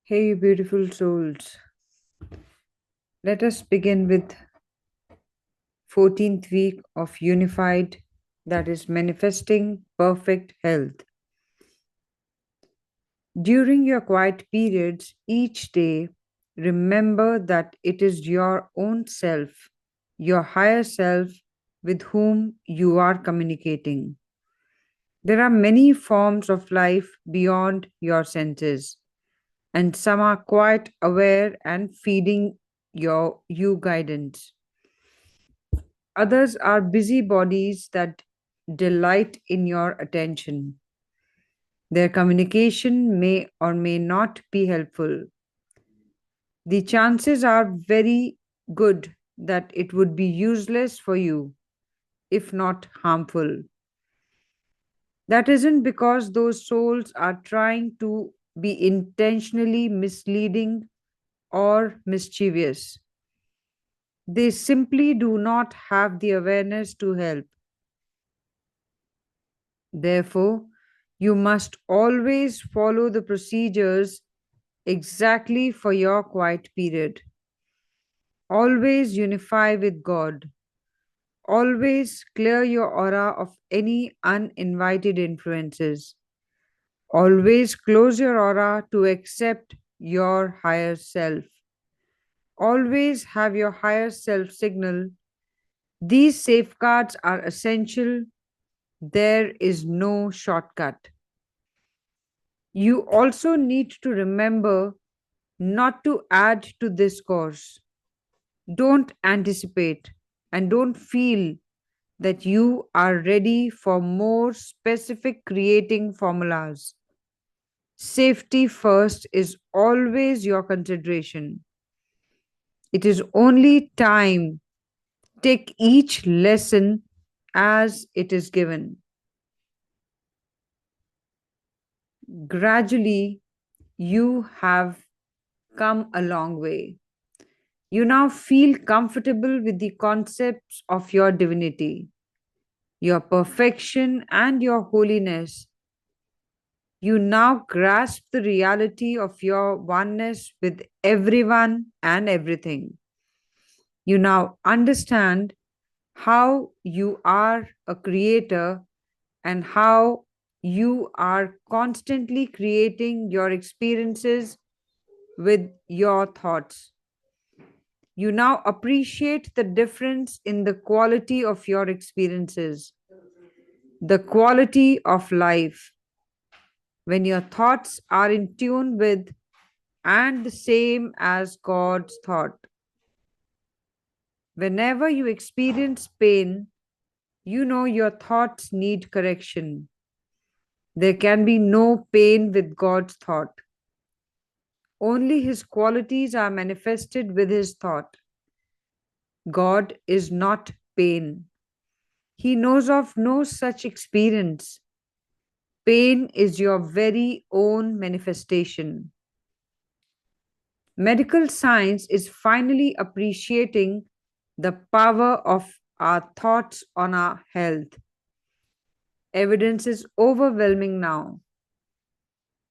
Hey, beautiful souls. Let us begin with 14th week of unified, that is manifesting perfect health. During your quiet periods each day, remember that it is your own self, your higher self with whom you are communicating. There are many forms of life beyond your senses, and some are quite aware and feeding you guidance. Others are busybodies that delight in your attention. Their communication may or may not be helpful. The chances are very good that it would be useless for you, if not harmful. That isn't because those souls are trying to be intentionally misleading or mischievous. They simply do not have the awareness to help. Therefore, you must always follow the procedures exactly for your quiet period. Always unify with God. Always clear your aura of any uninvited influences. Always close your aura to accept your higher self. Always have your higher self signal. These safeguards are essential. There is no shortcut. You also need to remember not to add to this course. Don't anticipate and don't feel that you are ready for more specific creating formulas. Safety first is always your consideration. It is only time. Take each lesson as it is given. Gradually, you have come a long way. You now feel comfortable with the concepts of your divinity, your perfection, and your holiness. You now grasp the reality of your oneness with everyone and everything. You now understand how you are a creator and how you are constantly creating your experiences with your thoughts. You now appreciate the difference in the quality of your experiences, the quality of life, when your thoughts are in tune with and the same as God's thought. Whenever you experience pain, you know your thoughts need correction. There can be no pain with God's thought. Only His qualities are manifested with His thought. God is not pain. He knows of no such experience. Pain is your very own manifestation. Medical science is finally appreciating the power of our thoughts on our health. Evidence is overwhelming now.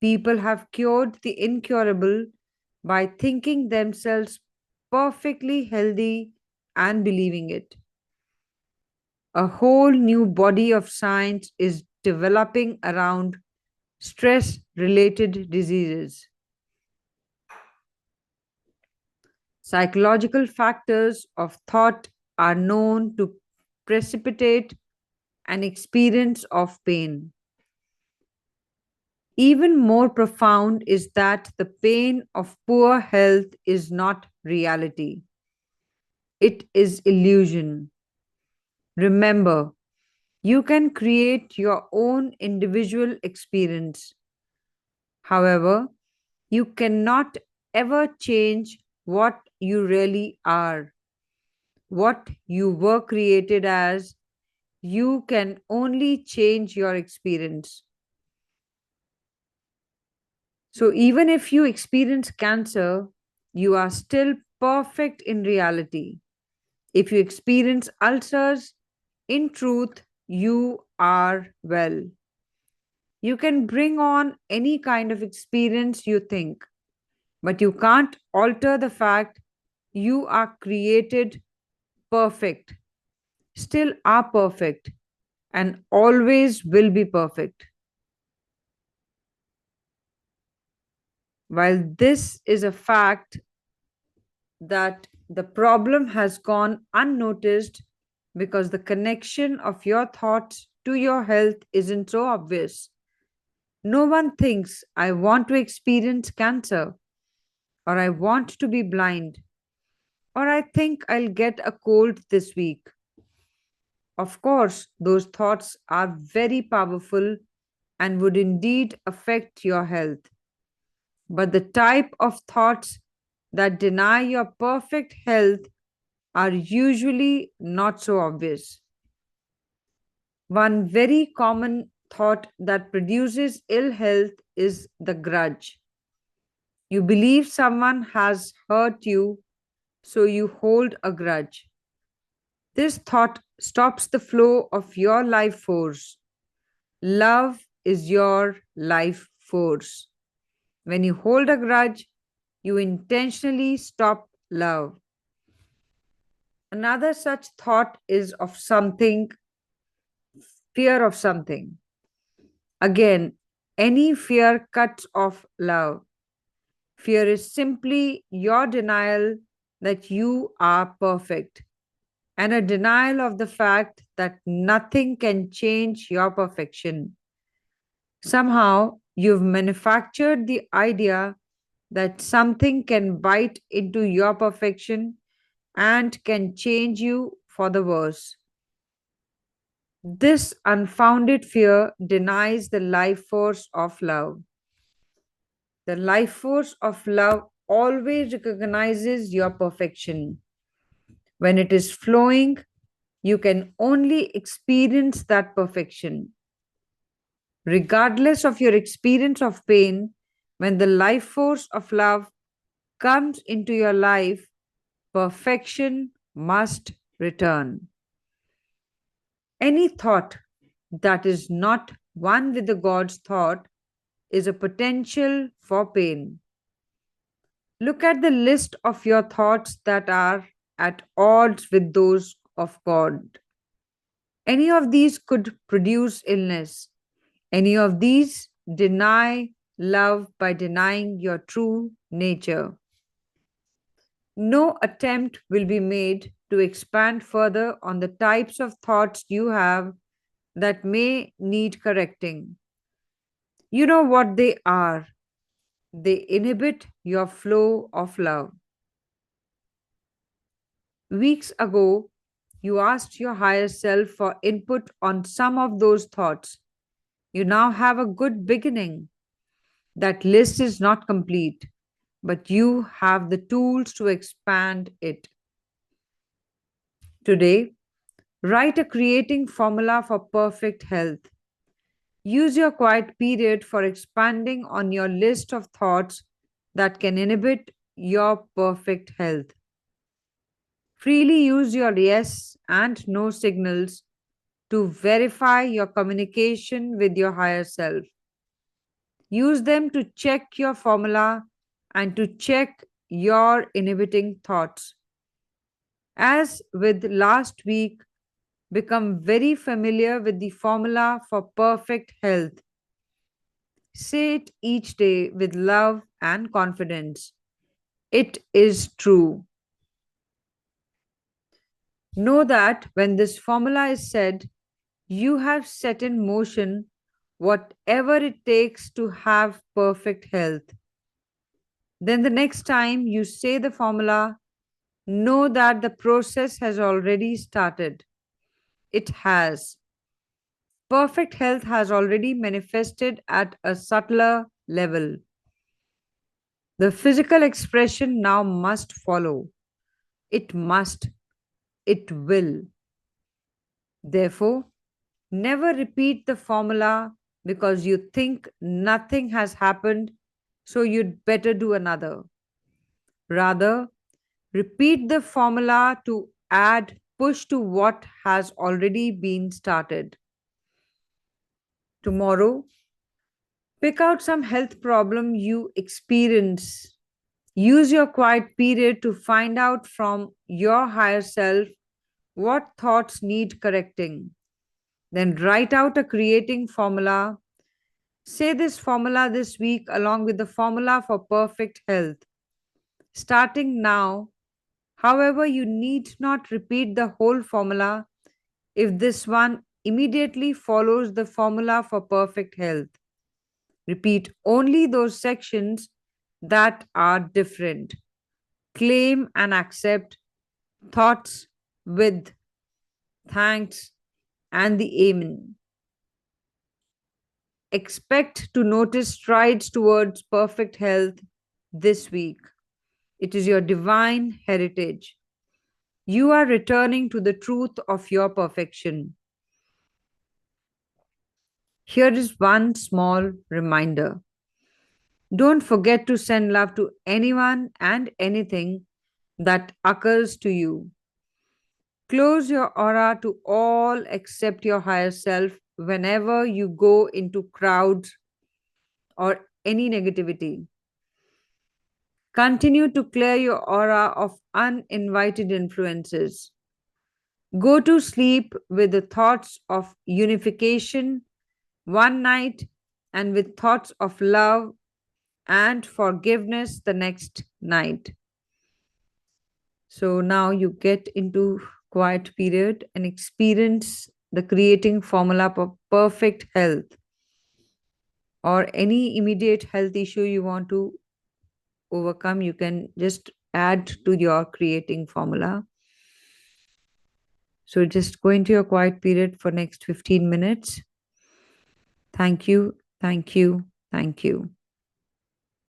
People have cured the incurable by thinking themselves perfectly healthy and believing it. A whole new body of science is developing around stress related diseases. Psychological factors of thought are known to precipitate an experience of pain. Even more profound is that the pain of poor health is not reality, it is illusion. Remember, you can create your own individual experience. However, you cannot ever change what you really are, what you were created as. You can only change your experience. So, even if you experience cancer, you are still perfect in reality. If you experience ulcers, in truth, you are well. You can bring on any kind of experience you think. But you can't alter the fact you are created perfect, still are perfect, and always will be perfect. While this is a fact that the problem has gone unnoticed because the connection of your thoughts to your health isn't so obvious. No one thinks, I want to experience cancer, or I want to be blind, or I think I'll get a cold this week. Of course, those thoughts are very powerful and would indeed affect your health. But the type of thoughts that deny your perfect health are usually not so obvious. One very common thought that produces ill health is the grudge. You believe someone has hurt you, so you hold a grudge. This thought stops the flow of your life force. Love is your life force. When you hold a grudge, you intentionally stop love. Another such thought is of something, fear of something. Again, any fear cuts off love. Fear is simply your denial that you are perfect and a denial of the fact that nothing can change your perfection. Somehow, you've manufactured the idea that something can bite into your perfection and can change you for the worse. This unfounded fear denies the life force of love. The life force of love always recognizes your perfection. When it is flowing, you can only experience that perfection. Regardless of your experience of pain, when the life force of love comes into your life, perfection must return. Any thought that is not one with the God's thought is a potential for pain. Look at the list of your thoughts that are at odds with those of God. Any of these could produce illness. Any of these deny love by denying your true nature. No attempt will be made to expand further on the types of thoughts you have that may need correcting. You know what they are. They inhibit your flow of love. Weeks ago, you asked your higher self for input on some of those thoughts. You now have a good beginning. That list is not complete, but you have the tools to expand it. Today, write a creating formula for perfect health. Use your quiet period for expanding on your list of thoughts that can inhibit your perfect health. Freely use your yes and no signals to verify your communication with your higher self. Use them to check your formula and to check your inhibiting thoughts. As with last week, become very familiar with the formula for perfect health. Say it each day with love and confidence. It is true. Know that when this formula is said, you have set in motion whatever it takes to have perfect health. Then the next time you say the formula, know that the process has already started. It has. Perfect health has already manifested at a subtler level. The physical expression now must follow. It must. It will. Therefore, never repeat the formula because you think nothing has happened, so you'd better do another. Rather, repeat the formula to add push to what has already been started. Tomorrow, pick out some health problem you experience. Use your quiet period to find out from your higher self what thoughts need correcting. Then write out a creating formula. Say this formula this week along with the formula for perfect health. Starting now, however, you need not repeat the whole formula if this one immediately follows the formula for perfect health. Repeat only those sections that are different. Claim and accept thoughts with thanks and the amen. Expect to notice strides towards perfect health this week. It is your divine heritage. You are returning to the truth of your perfection. Here is one small reminder. Don't forget to send love to anyone and anything that occurs to you. Close your aura to all except your higher self whenever you go into crowds or any negativity. Continue to clear your aura of uninvited influences. Go to sleep with the thoughts of unification one night and with thoughts of love and forgiveness the next night. So now you get into quiet period and experience the creating formula for perfect health or any immediate health issue you want to overcome. You can just add to your creating formula. So just go into your quiet period for next 15 minutes. Thank you, thank you, thank you.